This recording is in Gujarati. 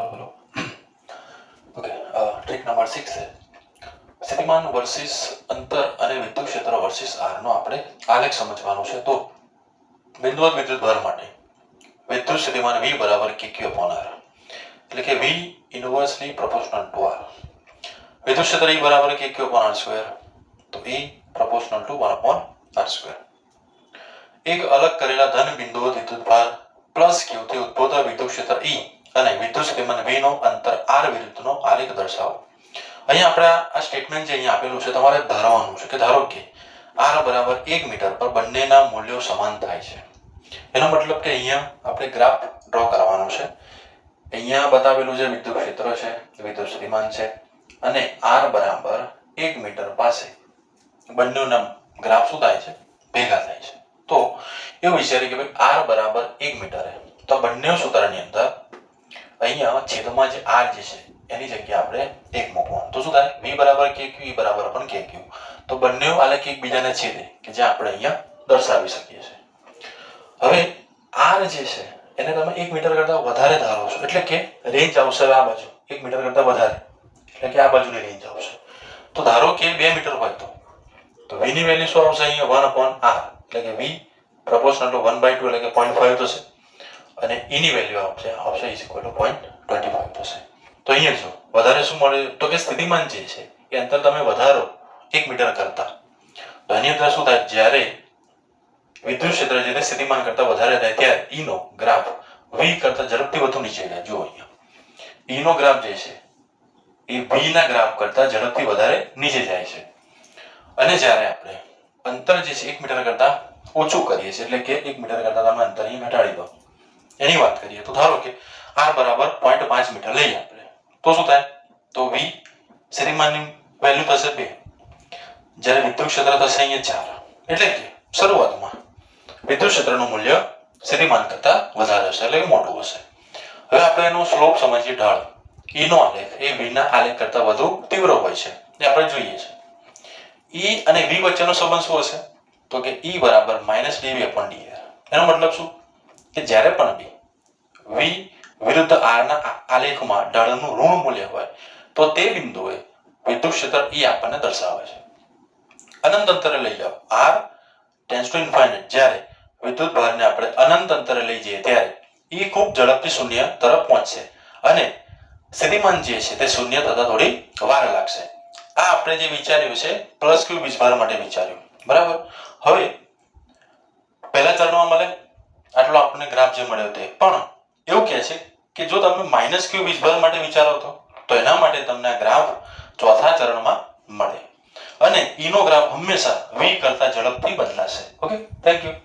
બોલો. ઓકે, ટ્રીક નંબર 6 છે સ્થિતિમાન વર્સિસ અંતર અને વિદ્યુત ક્ષેત્ર વર્સિસ r નો આપણે આલેખ સમજવાનો છે. તો બિંદુવત વિદ્યુત ભાર માટે વિદ્યુત સ્થિતિમાન v બરાબર kq/r એટલે કે v ઇન્વર્સલી પ્રોપોર્શનલ ટુ r. વિદ્યુત ક્ષેત્ર E બરાબર kq/r², તો E પ્રોપોર્શનલ ટુ 1/r². એક અલગ કરેલા ધન બિંદુવત વિદ્યુત ભાર પ્લસ q થી ઉદ્ભવતા વિદ્યુત ક્ષેત્ર E અને વિદ્યુત સ્થિતિમાન v નો અંતર r વિરુદ્ધનો આલેખ દર્શાવો. અહીંયા આપણે આ સ્ટેટમેન્ટ જે અહીંયા આપેલું છે તમારે ધારવાનું છે કે ધારો કે r બરાબર 1 મીટર પર બંનેના મૂલ્યો સમાન થાય છે. એનો મતલબ કે અહીંયા આપણે ગ્રાફ ડ્રો કરવાનો છે. અહીંયા બતાવેલું છે વિદ્યુત ક્ષેત્ર છે, વિદ્યુત સ્થિતિમાન છે અને r બરાબર 1 મીટર પાસે બંનેના ગ્રાફ શું થાય છે? ભેગા થાય છે. તો એવું વિચારીએ કે ભાઈ r બરાબર 1 મીટર તો બંને સૂત્રની અંદર અહીંયા છેદમાં જે r જે છે એની જગ્યાએ આપણે 1 મૂકવાનું. તો શું થાય? v બરાબર kq, e બરાબર પણ kq. તો બંને આલેખ એકબીજાને છેદે કે જે આપણે અહીંયા દર્શાવી શકીએ છીએ. હવે r જે છે એને તમે 1 મીટર કરતા વધારે ધારો છો એટલે કે રેન્જ આવશે આ બાજુ 1 મીટર કરતા વધારે એટલે કે આ બાજુની રેન્જ આવશે. તો ધારો કે 2 મીટર હોય તો v ની વેલ્યુ શું આવશે? અહીંયા 1/r એટલે કે v પ્રોપોર્શનલ ટુ 1/2 એટલે કે 0.5 થશે અને e ની વેલ્યુ આવશે ઇઝ ઇક્વલ ટુ 0.25 થશે. તો અહીંયા જો વધારે શું મળે તો કે સ્થિતિમાન જે છે એ અંતર તમે વધારો 1 મીટર કરતા તો એની અંદર શું થાય? જ્યારે વિદ્યુત ક્ષેત્ર જે સ્થિતિમાન કરતા વધારે થાય ત્યારે E નો ગ્રાફ v કરતા ઝડપથી વધુ નીચે જાય. જો અહીંયા E નો ગ્રાફ જે છે એ v ના ગ્રાફ કરતા ઝડપથી વધારે નીચે જાય છે. અને જ્યારે આપણે અંતર જે છે 1 મીટર કરતા ઓછું કરીએ છીએ એટલે કે 1 મીટર કરતા તમે અંતર અહીં ઘટાડી દો એની વાત કરીએ તો ધારો કે r બરાબર 0.5 મીટર લઈએ આપણે તો શું થાય? તો v સ્થિતિમાનની વેલ્યુ થશે 2 જ્યારે વિદ્યુત ક્ષેત્ર થશે અહીંયા 4 એટલે કે શરૂઆતમાં વિદ્યુત ક્ષેત્રનું મૂલ્ય સ્થિતિમાન કરતા વધારે હશે એટલે કે મોટું હશે. હવે આપણે એનો સ્લોપ સમજીએ. ઢાળ E નો આલેખ એ v ના આલેખ કરતા વધુ તીવ્ર હોય છે એ આપણે જોઈએ છે. E અને v વચ્ચેનો સંબંધ શું હશે? તો કે E બરાબર -dv/dr. એનો મતલબ શું કે જ્યારે પણ v વિરુદ્ધ r ના આલેખમાં ઢાળનું ઋણ મૂલ્ય હોય તો તે બિંદુએ વિદ્યુત ક્ષેત્ર E આપણને દર્શાવે છે. અનંત અંતરે લઈ જાઓ r ટેન્ડ્સ ટુ ઇન્ફાઇનાઇટ. જ્યારે વિદ્યુત ભારને આપણે અનંત અંતરે લઈ જઈએ ત્યારે E ખૂબ ઝડપથી શૂન્ય તરફ પહોંચશે અને સ્થિતિમાન જે છે તે શૂન્ય થતા થોડી વાર લાગશે. આ આપણે જે વિચાર્યું છે પ્લસ q વીજભાર માટે વિચાર્યું, બરાબર. હવે પહેલા ચરણમાં મળે આટલો આપણને ગ્રાફ જે મળ્યો તે પણ એવું કહે છે કે જો તમે -q વીજભાર માટે વિચારો તો એના માટે તમને આ ગ્રાફ ચોથા ચરણમાં મળે અને E નો ગ્રાફ હંમેશા v કરતા ઝડપથી બદલાશે. Okay, thank you.